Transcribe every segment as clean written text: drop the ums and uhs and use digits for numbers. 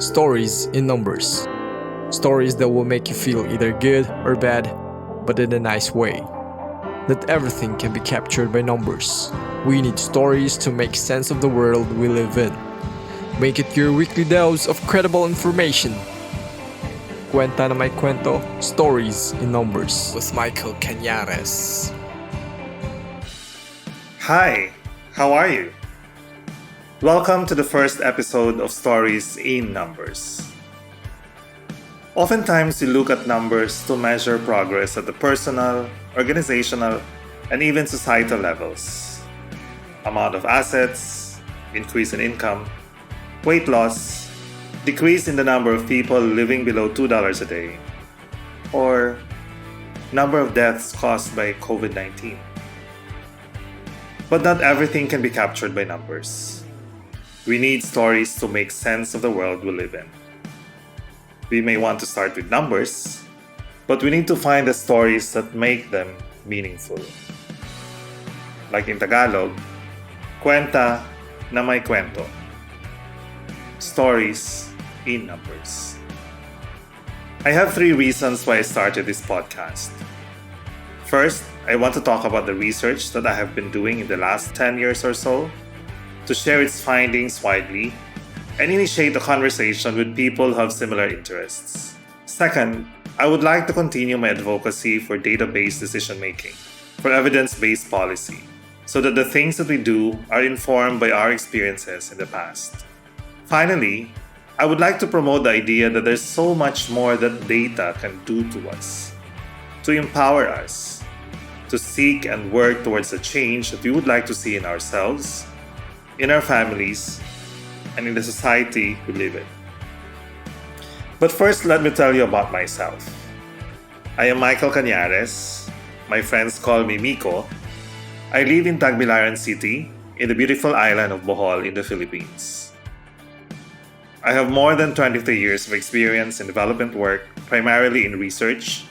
Stories in Numbers. Stories that will make you feel either good or bad, but in a nice way. Not everything can be captured by numbers. We need stories to make sense of the world we live in. Make it your weekly dose of credible information. Kwenta na may kwento, Stories in Numbers with Miko Cañares. Hi, how are you? Welcome to the first episode of Stories in Numbers. Oftentimes, we look at numbers to measure progress at the personal, organizational, and even societal levels. Amount of assets, increase in income, weight loss, decrease in the number of people living below $2 a day, or number of deaths caused by COVID-19. But not everything can be captured by numbers. We need stories to make sense of the world we live in. We may want to start with numbers, but we need to find the stories that make them meaningful. Like in Tagalog, kwenta na may kwento. Stories in Numbers. I have 3 reasons why I started this podcast. First, I want to talk about the research that I have been doing in the last 10 years or so, to share its findings widely and initiate a conversation with people who have similar interests. Second, I would like to continue my advocacy for data-based decision-making, for evidence-based policy, so that the things that we do are informed by our experiences in the past. Finally, I would like to promote the idea that there's so much more that data can do to us, to empower us, to seek and work towards the change that we would like to see in ourselves, in our families, and in the society we live in. But first, let me tell you about myself. I am Michael Cañares. My friends call me Miko. I live in Tagbilaran City, in the beautiful island of Bohol in the Philippines. I have more than 23 years of experience in development work, primarily in research,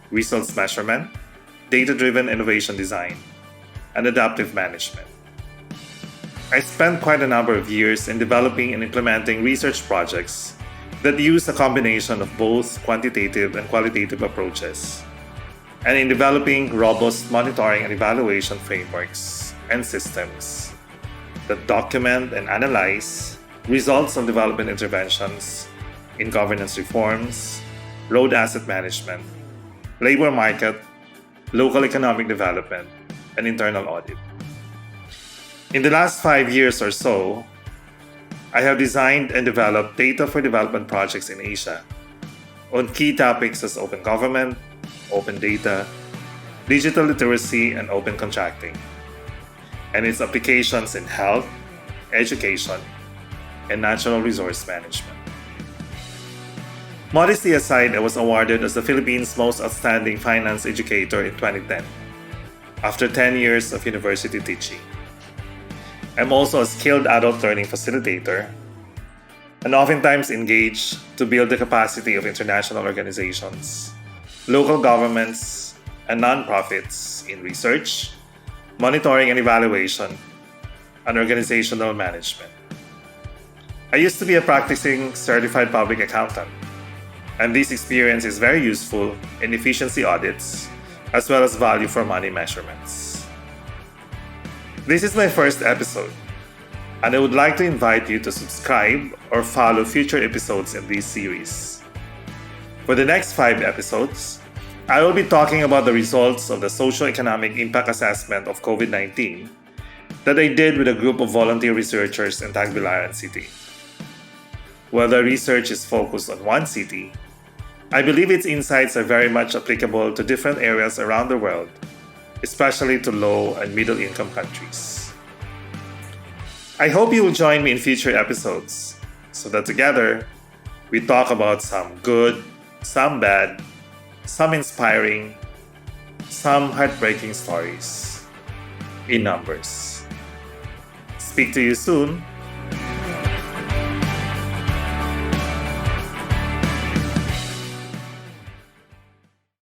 results measurement, data-driven innovation design, and adaptive management. I spent quite a number of years in developing and implementing research projects that use a combination of both quantitative and qualitative approaches, and in developing robust monitoring and evaluation frameworks and systems that document and analyze results of development interventions in governance reforms, road asset management, labor market, local economic development, and internal audit. In the last 5 years or so, I have designed and developed data for development projects in Asia on key topics as open government, open data, digital literacy, and open contracting, and its applications in health, education, and natural resource management. Modesty aside, I was awarded as the Philippines' most outstanding finance educator in 2010, after 10 years of university teaching. I'm also a skilled adult learning facilitator and oftentimes engaged to build the capacity of international organizations, local governments, and nonprofits in research, monitoring and evaluation, and organizational management. I used to be a practicing certified public accountant, and this experience is very useful in efficiency audits as well as value for money measurements. This is my first episode, and I would like to invite you to subscribe or follow future episodes in this series. For the next 5 episodes, I will be talking about the results of the socio-economic impact assessment of COVID-19 that I did with a group of volunteer researchers in Tagbilaran City. While the research is focused on one city, I believe its insights are very much applicable to different areas around the world, especially to low and middle income countries. I hope you will join me in future episodes so that together we talk about some good, some bad, some inspiring, some heartbreaking stories in numbers. Speak to you soon.